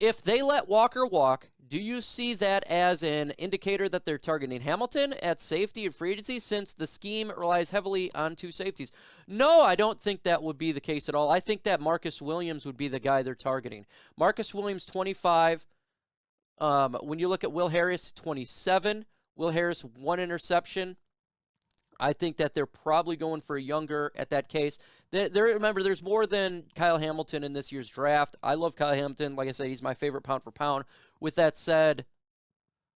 If they let Walker walk, do you see that as an indicator that they're targeting Hamilton at safety and free agency, since the scheme relies heavily on two safeties? No, I don't think that would be the case at all. I think that Marcus Williams would be the guy they're targeting. Marcus Williams, 25. When you look at Will Harris, 27. Will Harris, 1 interception. I think that they're probably going for a younger at that case. Remember, there's more than Kyle Hamilton in this year's draft. I love Kyle Hamilton. Like I said, he's my favorite pound for pound. With that said,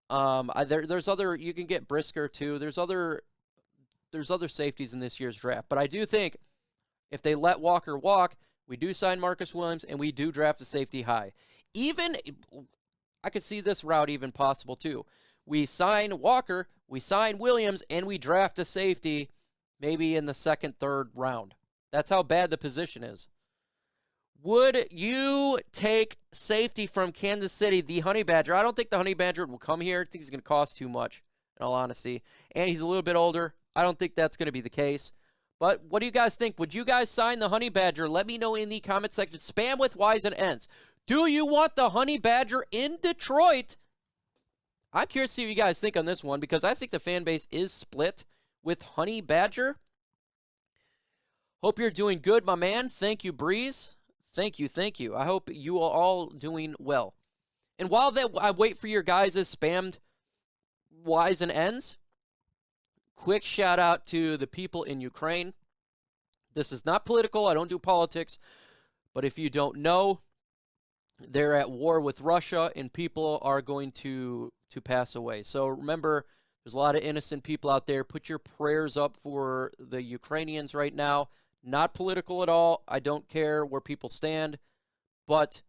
there's other. You can get Brisker too. There's other safeties in this year's draft. But I do think if they let Walker walk, we do sign Marcus Williams and we do draft a safety high. Even I could see this route even possible too. We sign Walker, we sign Williams, and we draft a safety maybe in the second, third round. That's how bad the position is. Would you take safety from Kansas City, the Honey Badger? I don't think the Honey Badger will come here. I think he's going to cost too much, in all honesty. And he's a little bit older. I don't think that's going to be the case. But what do you guys think? Would you guys sign the Honey Badger? Let me know in the comment section. Spam with Y's and N's. Do you want the Honey Badger in Detroit? I'm curious to see what you guys think on this one, because I think the fan base is split with Honey Badger. Hope you're doing good, my man. Thank you, Breeze. Thank you, thank you. I hope you are all doing well. And while I wait for your guys' spammed Y's and N's, quick shout out to the people in Ukraine. This is not political. I don't do politics. But if you don't know, they're at war with Russia, and people are going to pass away. So remember, there's a lot of innocent people out there. Put your prayers up for the Ukrainians right now. Not political at all. I don't care where people stand. But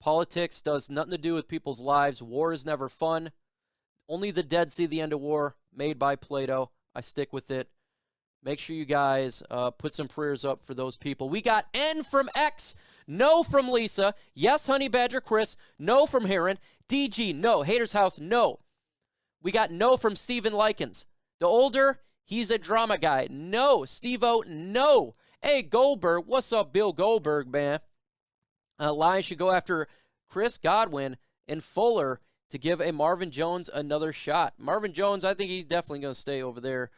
politics does nothing to do with people's lives. War is never fun. Only the dead see the end of war, made by Plato. I stick with it. Make sure you guys put some prayers up for those people. We got N from X. No from Lisa. Yes, Honey Badger Chris. No from Heron. DG, no. Haters House, no. We got no from Steven Likens. The older, he's a drama guy. No. Steve-O, no. Hey, Goldberg. What's up, Bill Goldberg, man? Lions should go after Chris Godwin and Fuller to give a Marvin Jones another shot. Marvin Jones, I think he's definitely going to stay over there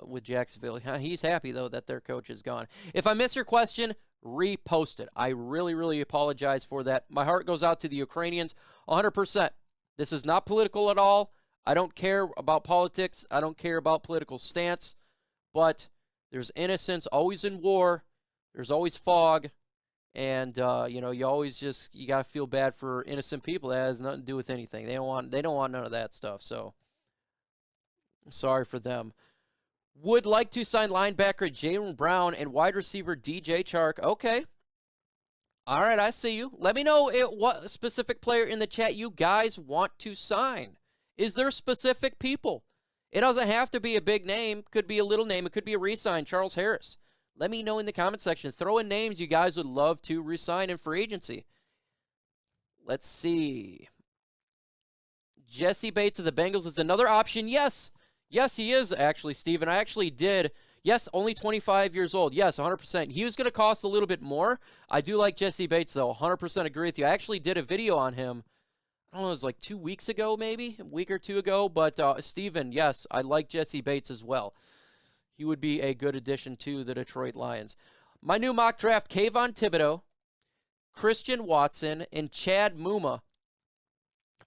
with Jacksonville. He's happy, though, that their coach is gone. If I miss your question, repost it. I really, really apologize for that. My heart goes out to the Ukrainians 100%. This is not political at all. I don't care about politics. I don't care about political stance. But there's innocence always in war. There's always fog. And, you know, you got to feel bad for innocent people. That has nothing to do with anything. They don't want none of that stuff. So, I'm sorry for them. Would like to sign linebacker Jaylen Brown and wide receiver DJ Chark. Okay. All right, I see you. Let me know what specific player in the chat you guys want to sign. Is there specific people? It doesn't have to be a big name. Could be a little name. It could be a re-sign. Charles Harris. Let me know in the comment section. Throw in names you guys would love to re-sign in free agency. Let's see. Jessie Bates of the Bengals is another option. Yes. Yes, he is, actually, Steven. I actually did. Yes, only 25 years old. Yes, 100%. He was going to cost a little bit more. I do like Jessie Bates, though. 100% agree with you. I actually did a video on him. I don't know, it was like 2 weeks ago, maybe? A week or two ago. But, Steven, yes, I like Jessie Bates as well. He would be a good addition to the Detroit Lions. My new mock draft, Kayvon Thibodeaux, Christian Watson, and Chad Muma.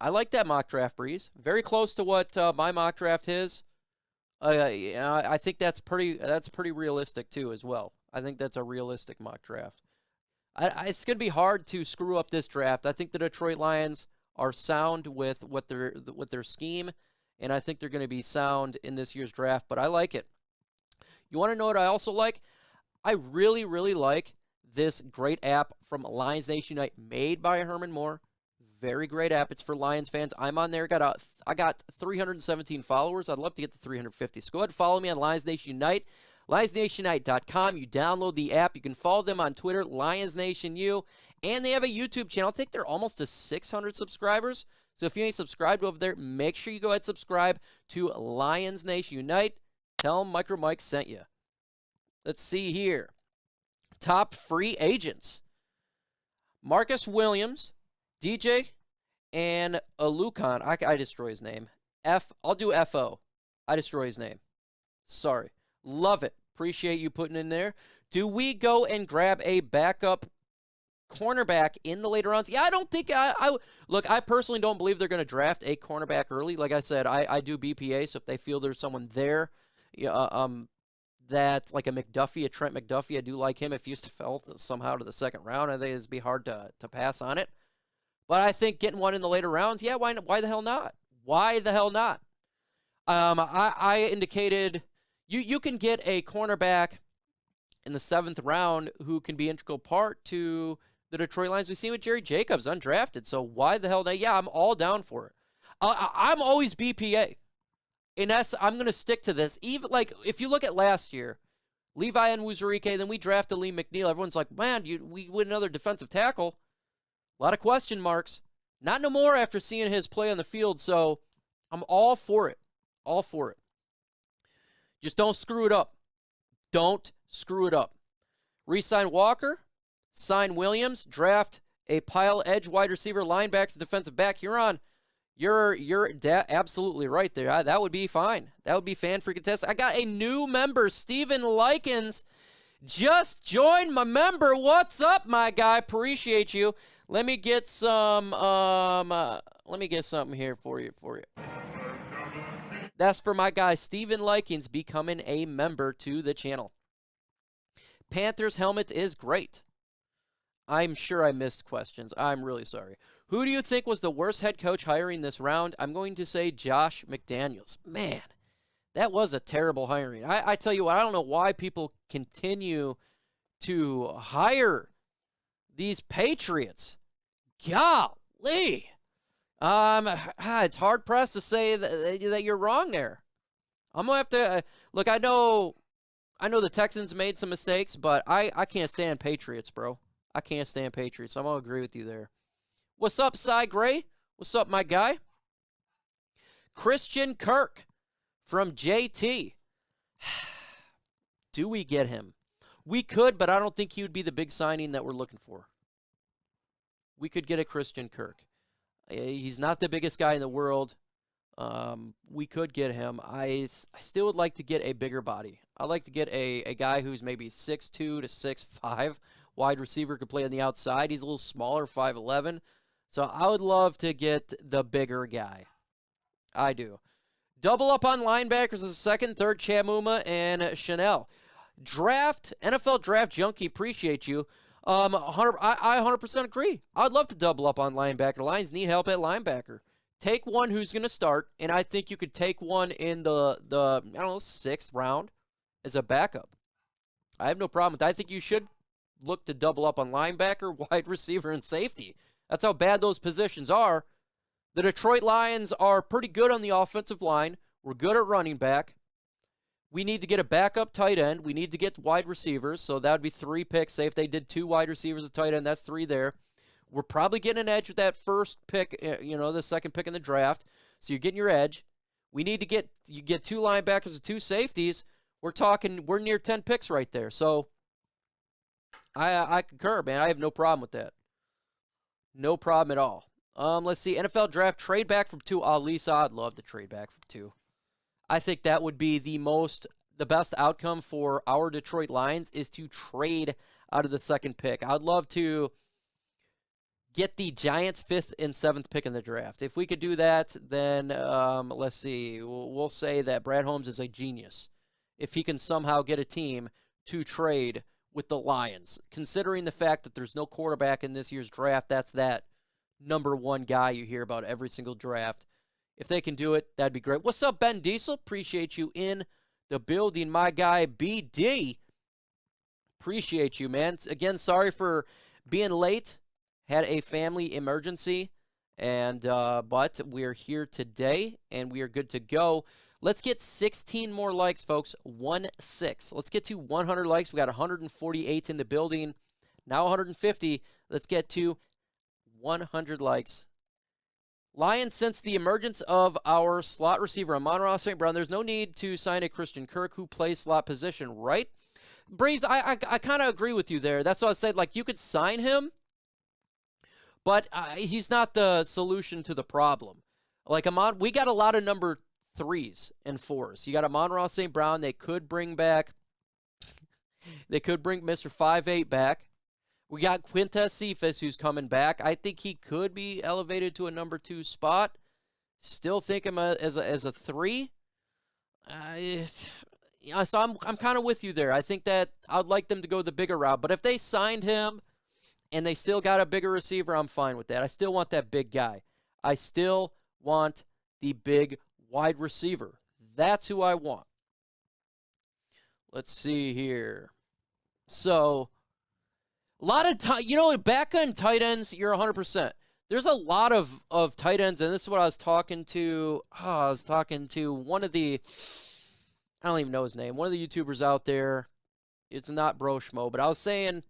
I like that mock draft, Breeze. Very close to what my mock draft is. I think that's pretty realistic too as well. I think that's a realistic mock draft. It's going to be hard to screw up this draft. I think the Detroit Lions are sound with what their scheme, and I think they're going to be sound in this year's draft. But I like it. You want to know what I also like? I really, really like this great app from Lions Nation Unite, made by Herman Moore. Very great app. It's for Lions fans. I'm on there. I got 317 followers. I'd love to get to 350. So go ahead and follow me on Lions Nation Unite. LionsNationUnite.com. You download the app. You can follow them on Twitter, Lions Nation U. And they have a YouTube channel. I think they're almost to 600 subscribers. So if you ain't subscribed over there, make sure you go ahead and subscribe to Lions Nation Unite. Tell them MicroMike sent you. Let's see here. Top free agents. Marcus Williams DJ and Alucon. I destroy his name. I'll do FO. I destroy his name. Sorry. Love it. Appreciate you putting in there. Do we go and grab a backup cornerback in the later rounds? Yeah, I don't think look, I personally don't believe they're going to draft a cornerback early. Like I said, I do BPA, so if they feel there's someone there, that like a McDuffie, a Trent McDuffie, I do like him. If he used to fell somehow to the second round, I think it'd be hard to pass on it. But I think getting one in the later rounds, yeah, why the hell not? Why the hell not? I indicated you can get a cornerback in the 7th round who can be integral part to the Detroit Lions. We've seen with Jerry Jacobs, undrafted. So why the hell not? Yeah, I'm all down for it. I'm always BPA. And I'm going to stick to this. Even like if you look at last year, Levi and Wuzurike, then we drafted Lee McNeil. Everyone's like, man, we win another defensive tackle. A lot of question marks. Not no more after seeing his play on the field. So I'm all for it. All for it. Just don't screw it up. Don't screw it up. Re-sign Walker, sign Williams, draft a pile edge wide receiver, linebackers, defensive back. You're absolutely right there. That would be fine. That would be fan-freaking-tastic. I got a new member, Steven Likens. Just joined my member. What's up, my guy? Appreciate you. Let me get some. Let me get something here for you. That's for my guy, Steven Likens, becoming a member to the channel. Panthers helmet is great. I'm sure I missed questions. I'm really sorry. Who do you think was the worst head coach hiring this round? I'm going to say Josh McDaniels. Man, that was a terrible hiring. I tell you what, I don't know why people continue to hire these Patriots. Golly. It's hard-pressed to say that you're wrong there. I'm going to have to look, I know the Texans made some mistakes, but I can't stand Patriots, bro. I can't stand Patriots. I'm going to agree with you there. What's up, Cy Gray? What's up, my guy? Christian Kirk from JT. Do we get him? We could, but I don't think he would be the big signing that we're looking for. We could get a Christian Kirk. He's not the biggest guy in the world. We could get him. I still would like to get a bigger body. I'd like to get a guy who's maybe 6'2 to 6'5". Wide receiver, could play on the outside. He's a little smaller, 5'11". So I would love to get the bigger guy. I do. Double up on linebackers as a second, third, Chad Muma and Chanel. Draft, NFL Draft Junkie, appreciate you. I 100% agree. I'd love to double up on linebacker. Lions need help at linebacker. Take one who's going to start, and I think you could take one in the I don't know, 6th round as a backup. I have no problem with that. I think you should look to double up on linebacker, wide receiver, and safety. That's how bad those positions are. The Detroit Lions are pretty good on the offensive line. We're good at running back. We need to get a backup tight end. We need to get wide receivers, so that would be 3 picks. Say if they did 2 wide receivers at tight end, that's 3 there. We're probably getting an edge with that first pick, the second pick in the draft. So you're getting your edge. We need to get 2 linebackers and 2 safeties. We're near 10 picks right there. So I concur, man. I have no problem with that. No problem at all. Let's see. NFL draft trade back from 2. Lisa, I'd love to trade back from 2. I think that would be the best outcome for our Detroit Lions is to trade out of the 2nd pick. I'd love to get the Giants' 5th and 7th pick in the draft. If we could do that, then let's see. We'll say that Brad Holmes is a genius if he can somehow get a team to trade with the Lions. Considering the fact that there's no quarterback in this year's draft, that's that number 1 guy you hear about every single draft. If they can do it, that'd be great. What's up, Ben Diesel? Appreciate you in the building, my guy, BD. Appreciate you, man. Again, sorry for being late. Had a family emergency, and but we're here today, and we are good to go. Let's get 16 more likes, folks. 16. Let's get to 100 likes. We got 148 in the building. Now 150. Let's get to 100 likes. Lions, since the emergence of our slot receiver, Amon-Ra St. Brown, there's no need to sign a Christian Kirk who plays slot position, right? Breeze, I kind of agree with you there. That's what I said. Like, you could sign him, but he's not the solution to the problem. Like we got a lot of number 3s and 4s. You got Amon-Ra St. Brown. They could bring back. They could bring Mr. 5'8" back. We got Quintez Cephas, who's coming back. I think he could be elevated to a number 2 spot. Still think him as a 3. So I'm kind of with you there. I think that I'd like them to go the bigger route. But if they signed him and they still got a bigger receiver, I'm fine with that. I still want that big guy. I still want the big wide receiver. That's who I want. Let's see here. So, a lot of time, back on tight ends, you're 100%. There's a lot of tight ends, and this is what I was talking to. I was talking to one of the, I don't even know his name, one of the YouTubers out there. It's not Broshmo, but I was saying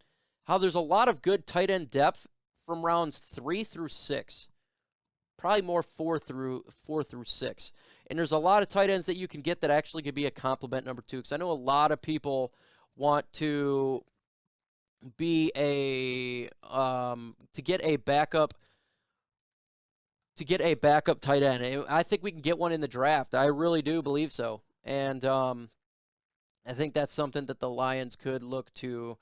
how there's a lot of good tight end depth from rounds 3 through 6. Probably more 4 through 6. And there's a lot of tight ends that you can get that actually could be a complement number 2. Because I know a lot of people want to be to get a backup tight end. And I think we can get one in the draft. I really do believe so. And I think that's something that the Lions could look to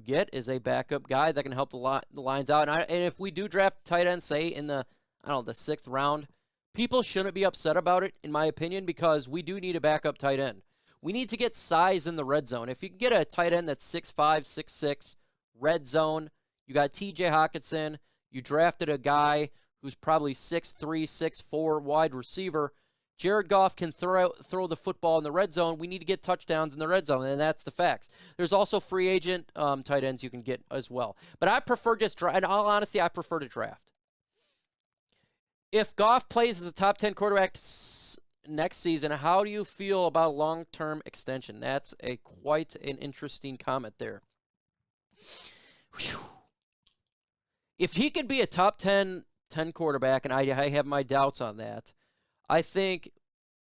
get, is a backup guy that can help the Lions out. And if we do draft tight end, say in the 6th round, people shouldn't be upset about it, in my opinion, because we do need a backup tight end. We need to get size in the red zone. If you can get a tight end that's 6'5", 6'6", red zone, you got T.J. Hockenson, you drafted a guy who's probably 6'3", 6'4", wide receiver. Jared Goff can throw the football in the red zone. We need to get touchdowns in the red zone, and that's the facts. There's also free agent tight ends you can get as well. But I prefer in all honesty, I prefer to draft. If Goff plays as a top 10 quarterback next season, how do you feel about a long-term extension? That's quite an interesting comment there. Whew. If he could be a top 10 quarterback, and I have my doubts on that, I think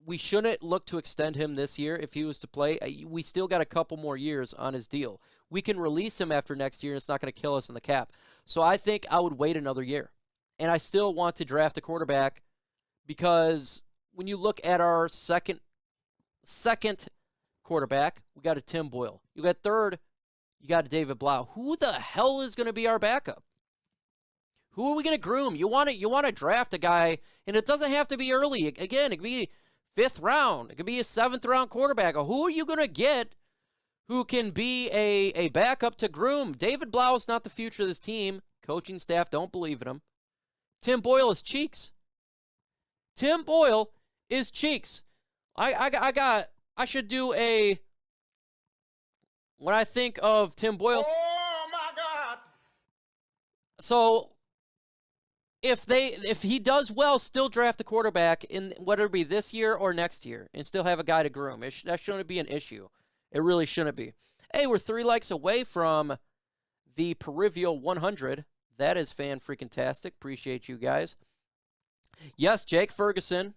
we shouldn't look to extend him this year if he was to play. We still got a couple more years on his deal. We can release him after next year, and it's not going to kill us in the cap. So I think I would wait another year. And I still want to draft a quarterback, because when you look at our second quarterback, we got a Tim Boyle. You got third, you got a David Blau. Who the hell is going to be our backup? Who are we going to groom? You want to draft a guy, and it doesn't have to be early. Again, it could be 5th round. It could be a 7th round quarterback. Who are you going to get who can be a backup to groom? David Blau is not the future of this team. Coaching staff don't believe in him. Tim Boyle is cheeks. Tim Boyle is cheeks. I should do when I think of Tim Boyle. Oh my God. So if he does well, still draft a quarterback in whether it be this year or next year, and still have a guy to groom. That shouldn't be an issue. It really shouldn't be. Hey, we're 3 likes away from the Perivio 100. That is fan-freaking-tastic. Appreciate you guys. Yes, Jake Ferguson,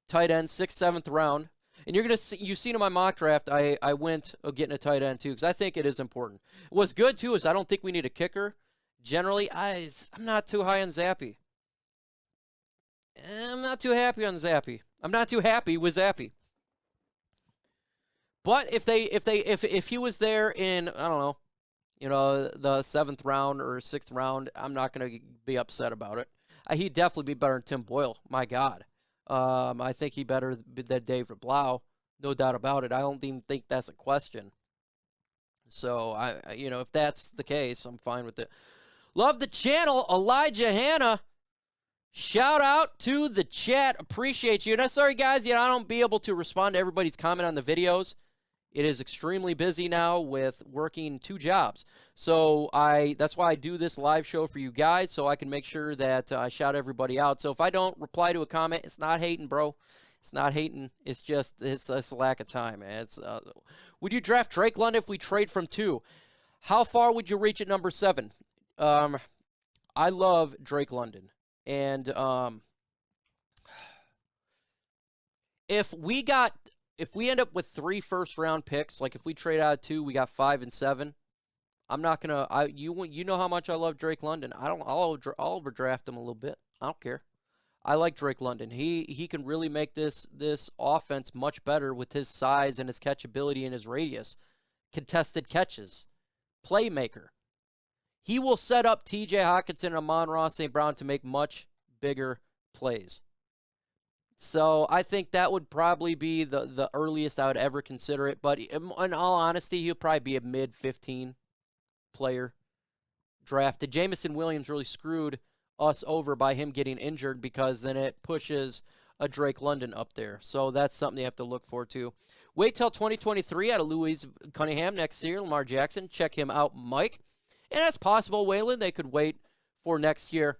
tight end, 6th, 7th round. And you're going to see, you've seen in my mock draft, I went getting a tight end, too, because I think it is important. What's good, too, is I don't think we need a kicker. Generally, I'm not too high on Zappy. I'm not too happy on Zappy. I'm not too happy with Zappy. But if he was there in, I don't know, the 7th round or 6th round, I'm not going to be upset about it. He'd definitely be better than Tim Boyle. My God. I think he'd better than David Blau. No doubt about it. I don't even think that's a question. So, if that's the case, I'm fine with it. Love the channel, Elijah Hanna. Shout out to the chat. Appreciate you. And I'm sorry, guys, I don't be able to respond to everybody's comment on the videos. It is extremely busy now with working 2 jobs. So that's why I do this live show for you guys, so I can make sure that I shout everybody out. So if I don't reply to a comment, it's not hating, bro. It's not hating. It's just it's a lack of time. Would you draft Drake London if we trade from 2? How far would you reach at number 7? I love Drake London. And if we end up with 3 first-round picks, like if we trade out of 2, we got 5 and 7, I'm not gonna. You know how much I love Drake London. I'll overdraft him a little bit. I don't care. I like Drake London. He can really make this offense much better with his size and his catchability and his radius. Contested catches, playmaker. He will set up T.J. Hockenson and Amon-Ra St. Brown to make much bigger plays. So I think that would probably be the earliest I would ever consider it. But in all honesty, he'll probably be a mid-15 player drafted. Jameson Williams really screwed us over by him getting injured, because then it pushes a Drake London up there. So that's something you have to look for too. Wait till 2023 out of Louis Cunningham next year. Lamar Jackson, check him out, Mike. And that's possible, Waylon, they could wait for next year.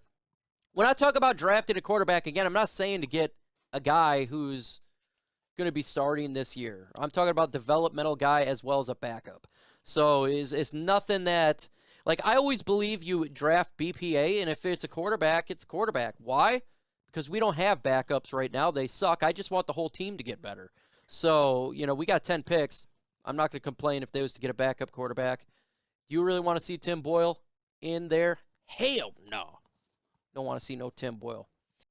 When I talk about drafting a quarterback, again, I'm not saying to get a guy who's going to be starting this year. I'm talking about developmental guy as well as a backup. So it's nothing that, like, I always believe you draft BPA, and if it's a quarterback, it's a quarterback. Why? Because we don't have backups right now. They suck. I just want the whole team to get better. So, you know, we got 10 picks. I'm not going to complain if they was to get a backup quarterback. Do you really want to see Tim Boyle in there? Hell no. Don't want to see no Tim Boyle.